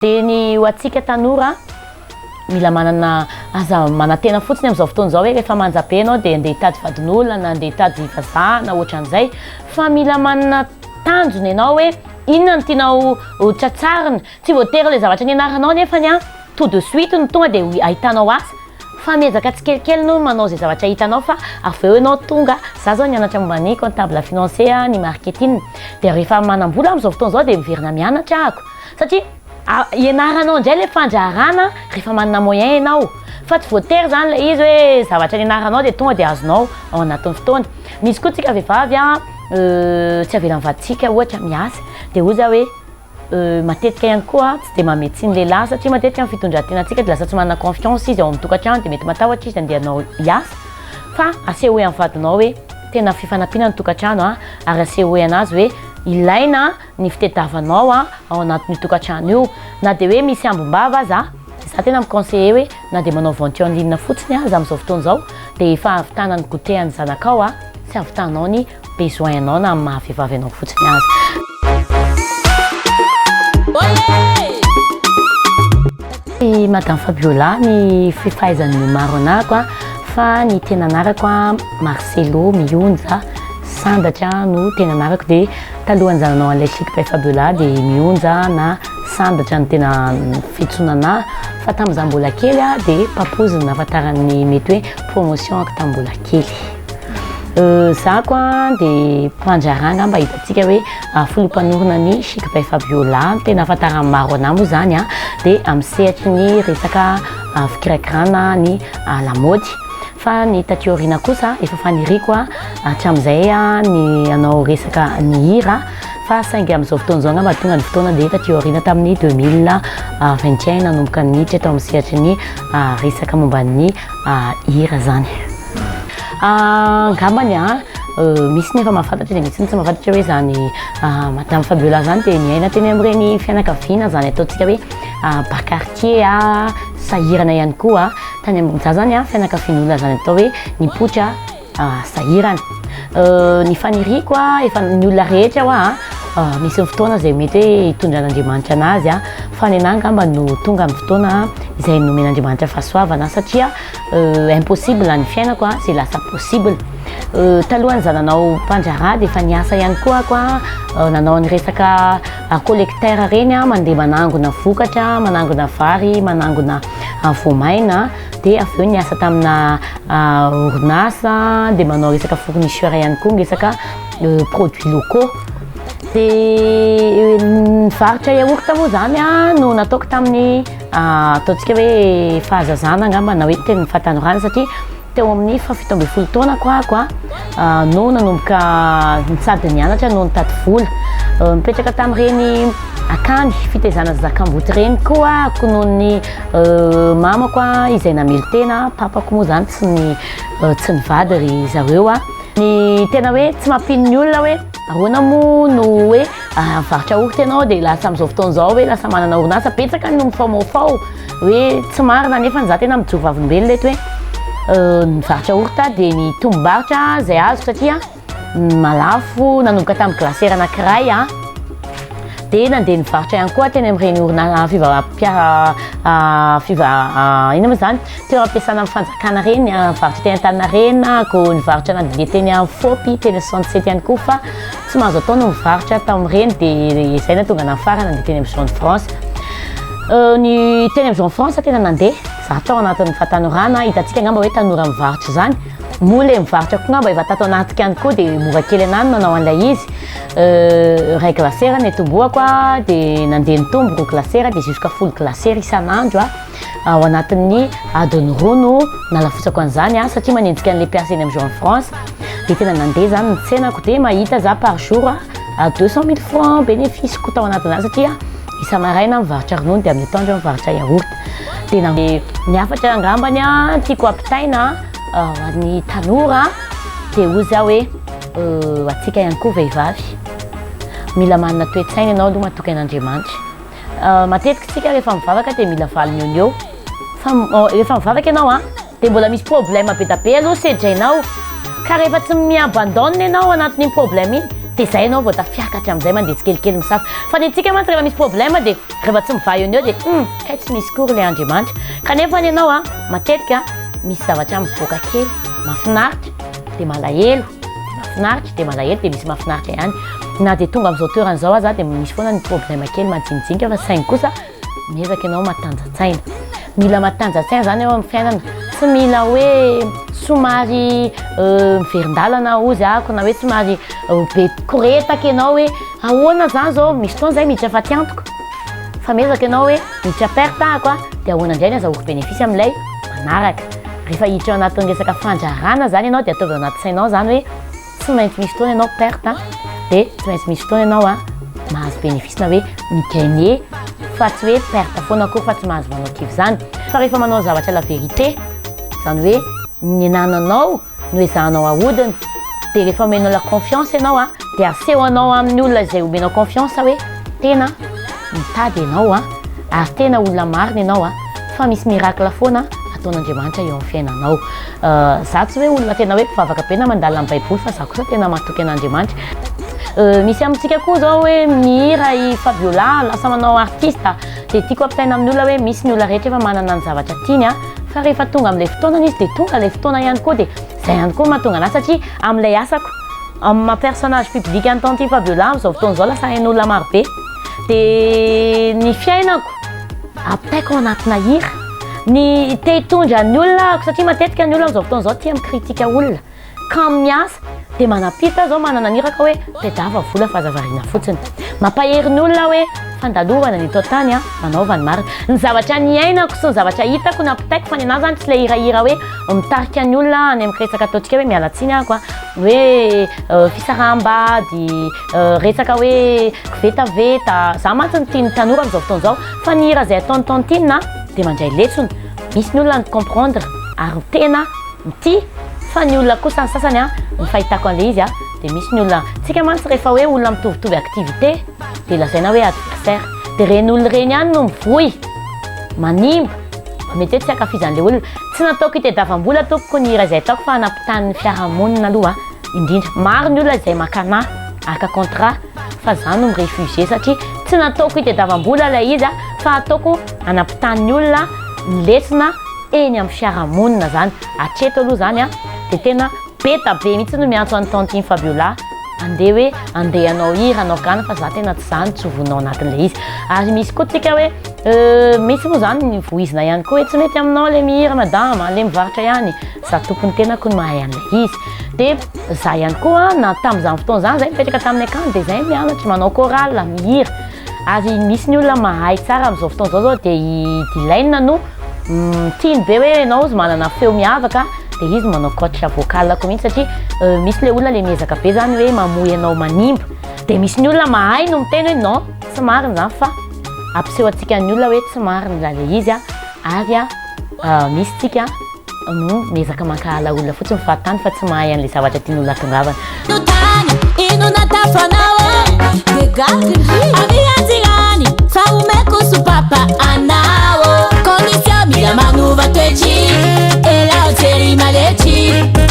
De ny ho antsika tanora mila manana aza manantena fotsiny amin'izao fotoana zao hoe rehefa manjapy anao dia andeha hitady vadin'olona na andeha hitady vazaha na ohatran'izay fa mila manana tanjony ianao hoe inona no tianao ho tratsarina tsy voatery ilay zavatra nianaranao nefany a tout de suite no tonga dia ahitanao asa fa miezaka tsikelikely no manao zay zavatra hitanao fa avy eo ianao tonga za zao nianatra momba ny comptable financier ny marketing dia rehefa manam-bola amin'izao fotoana zao dia miverina mianatra ako satria ianaranao indray le fandraharana rehefa manana moyen ianao fa tsy voatery zany le izy hoe zavatra nianaranao dia tonga dia azonao ao anatin'ny fotoana misy koa tsika vehivavy tsy avela mivaditsika ohatra miasa dia oza hoe matetika ihany koa tsy dia mametsy ny lehilahy satria matetika amin'ny fitondran-tenantsika dia lasa tsy manana confiance izy ao amin'ny tokantrano dia mety matahotra izy andehanao hiasa fa asehoe amin'ny vadinao hoe tena fifanampiana ny tokantrano ary asehoe anazy hoe ilaina ny fitediavanao ao anatin'ny tokantrano io na dia hoe misy ambom-bava za tena miconseiller hoe na dia manao venture en ligne fotsiny aza amin'izao fotoana izao dia efa ahavitana ny goûter ny zanakao sy ahavitanao ny besoin anao na amin'ny mahavehivavy anao fotsiny azy. Madame Fabiola ny fifahaizan'ny maro anako fa ny tena anarako Marcelo Mionja Sandatra no tena anarako dia talohany zananao an'ilay Chic Fabiola dia Mionja na Sandatra no tena fitsonana fa tamin'izaho mbola kely dia papoziny nahafantarany mety hoe promotion ako tamin'ny mbola kely. Za koa dia mpandraranga mba hitantsika hoe filompanorona ny Chic Fabiola tena ahafantarany maro anahy moa zany dia amin'ny sehatry ny resaka fikirakirana ny lamaody fa ny tatiorina kosa efa faniriko hatramin'izay ny anao resaka ny hira fa saingy amin'izao fotoana izao ngamba tonga ny fotoana dia tatiorina tamin'ny 2021 nanomboka ny hiditra tao amin'ny sehatry ny resaka momba ny hira zany. Ngambany misy nefa mahafantatra dia misy tsy mahafantatra hoe zany Madame Fabiola zany dia niaina teny amin'ireny fianakaviana zany ataontsika hoe bakartier sahirana ihany koa tany amin'izah zany fianakavian'olona zany atao hoe nipoitra sahirana. Ny faniriko efa ny olona rehetra misy fotoana izay mety hoe hitondran'Andriamanitra anazy fa ny anahy ngamba no tonga amin'ny fotoana izay nomen'Andriamanitra fahasoavana satria impossible ny fiainako izay lasa possible. Talohany za nanao mpandraharaha dia efa niasa ihany koa nanao ny resaka collecteur reny mandeha manangona vokatra, manangona vary, manangona voamaina dia avy eo niasa tamina orinasa dia manao resaka fournisseur ihany koa resaka produits locaux. Dia nivarotra yaourt moa zany no nataoko tamin'ny ataontsika hoe fahazazana ngamba na hoe tena fahatanorana satria teo amin'ny 17 taona koa no nanomboka nitsady nianatra no nitady vola mipetraka tamin'ireny akany fitaizana zakamboty reny koa ako noho ny mamako izay namely tena papako moa zany tsy nivady ry zareo ny tena hoe tsy mampino ny olona hoe ahoana moa no hoe mivarotra yaourt ianao dia lasa amin'izao fotoana izao hoe lasa manana orinasa betsaka no mifaomaofao hoe tsy marina nefa za tena mijoro vavolombelona eto hoe nivarotra yaourt dia ny tombobarotra izay azoko satria malafo nanomboka tamin'ny glacière anankiray dia nandeha nivarotra ihany koa teny amin'ireny orinasa ina moa zany toeram-piasana amin'ny fanjakana reny nivarotra teny Antaninarenina ko nivarotra nandeha teny amin'ny Fopy teny 67 ihany koa fa tsy mahazo atao no nivarotra tamin'ireny dia izay na tonga nafara nandeha teny amin'ny Jean de France. Ny teny amin'ny Jean de France tena nandeha za tao anatin'ny fahatanorana hitantsika ngamba hoe tanora mivarotra zany mola mivarotra koa ngamba efa tato anatika ihany koa dia mora kely anany manao an'ilay izy ray glacière ny tomboako dia nandeha nitombo roa glacière dia jusqu'à folo glacière isan'andro ao anatin'ny adiny roa no nalafotsako an'izany satria manenjika an'ilay mpiasa eny amin'ny Jean de France dia tena nandeha zany ny tsenako dia mahita za par jour 200 000 francs bénéfice ko tao anatin'azy satria isa maraina mivarotra ronono dia amin'ny atoandro mivarotra yaourt dia niafatra angambany tiako ampitaina ny tanora dia ozy hoe atsika ihany koa vehivavy mila manana toe-tsaina ianao aloha matokan'Andriamanitra. Matetika tsika rehefa mivavaka dia mila valiny eo eo fa rehefa mivavaka ianao dia mbola misy problème be da be aloha sedrainao ka rehefa tsy miabandonne ianao anatin'iny problème iny dia zay ianao vao tafiakatra amin'izay mandeha tsikelikely misafy fa ny antsika mantsy rehefa misy problème dia rehefa tsy mivaha eo dia kay tsy misy kory le Andriamanitra kanefa ianao matetika misy zavatra mivoaka kely mahafinaritra dia malahelo mahafinaritra dia malahelo dia misy mahafinaritra ihany na dia tonga amin'izao toerana izao aza dia misy foana ny problème kely majinijinika fa saingy kosa miezaka ianao matanjatsaina mila matanjatsaina zany eo amin'ny fiainana tsy mila hoe somary miverin-dalana ozy ako na hoe somary be koretaka ianao hoe ahoana zany zao misy fotoana zay miditra fa tiantoko fa miezaka ianao hoe miditra perte ako dia ahoana indray ny azahoako bénéfice amin'ilay manaraka rehefa hiditra anatin'ny resaka fandrarana zany ianao dia ataovy anaty sainao zany hoe tsy maintsy misy fotoana ianao perte dia tsy maintsy misy fotoana ianao mahazo bénéfice na hoe migagné fa tsy hoe perte foana koa fa tsy mahazo manao kivy zany fa rehefa manao zavatra la vérité zany hoe ny anananao no ezahanao ahodina dia rehefa omenao la confiance ianao dia asehoanao amin'ny olona izay omenao confiance hoe tena mitady ianao ary tena olona marina ianao fa misy miracle foana ataon'Andriamanitra eo amin'ny fiainanao za tsy hoe olona tena hoe mpivavaka be na mandala amin'ny baiboly fa za kosa tena matoky an'Andriamanitra misy amintsika koa zao hoe mihira i Fabiola lasa manao artiste dia tiako ampitaina amin'ny olona hoe misy ny olona rehetra efa manana ny zavatra tiany fa rehefa tonga amin'ilay fotoanany izy dia tonga ilay fotoana ihany koa dia izay ihany koa mahatonga anazy satria amin'ilay asako amin'ny personnage public an'tanty Fabiola amin'izao fotoana izao lasa hain'olona marobe dia ny fiainako ampitaiko anatina hira ny te hitondra ny olona ako satria matetika ny olona amin'izao fotoana izao tia mikritika olona ka miasa dia manapita zao manana niraka hoe tedava vola fazavariana fotsiny mampahery ny olona hoe fandalovana ny eto tany manaovany marina ny zavatra ny ainako sy ny zavatra hitako nampitaiko fa ny anazy zany tsy ilay hirahira hoe mitarika ny olona any amin'ny resaka ataontsika hoe mialatsiny ako hoe fisaraham-bady resaka hoe kivetaveta za mantsy ny tiany tanora amin'izao fotoana izao fa ny hira izay ataony tantinina dia mandray letsona misy ny olona ny comprendre ary tena mity fa ny olona kosa ny sasany ny fahitako an'ilay izy dia misy ny olona tsika mantsy rehefa hoe olona mitovitovy activité dia lazaina hoe adversaire dia reny olona reny ihany no mivoy manimba mety hoe tsy akafizan'ilay olona tsy nataoko hitadiavam-bola tompoko ny hira izay ataoko fa hanampitahan'ny fiarahamonina aloha indrindra maro ny olona izay makana aka contrat fa zany no mirefugie satria tsy nataoko hitadiavam-bola ilay izy fa ataoko hanampitahan'ny olona nilesina eny amin'ny fiarahamonina zany atreto aloha zany dia tena beta be mihitsy no miantso an'ny tantiny Fabiola andeha hoe andeha anao hira anao gana fa za tena tsy zany tsy hovonao anatin'ilay izy ary misy koa tsika hoe misy moa zany ny voizina ihany koa hoe tsy mety aminao le mihira madama le mivarotra ihany za tompony tenako no mahay an'ilay izy dia za ihany koa na tamin'izany fotoana zany zay mipetraka tamin'ny akany dia zay mianatra manao chorale mihira ary misy ny olona mahay tsara amin'izao fotoana izao dia dilaina no tiany be hoe ianao izy manana feo miavaka dia izy manao coach vocal koa mihitsy satria misy le olona le miezaka be zany hoe mamoy ianao manimba dia misy ny olona mahay no miteny hoe non tsy marina zany fa ampiseho antsika ny olona hoe tsy marina le izy ary misy tsika no miezaka mankahala olona fotsiny fahatany fa tsy mahay an'ilay zavatra tiany olona tongavana Ami anzirani, fa umeko supapa.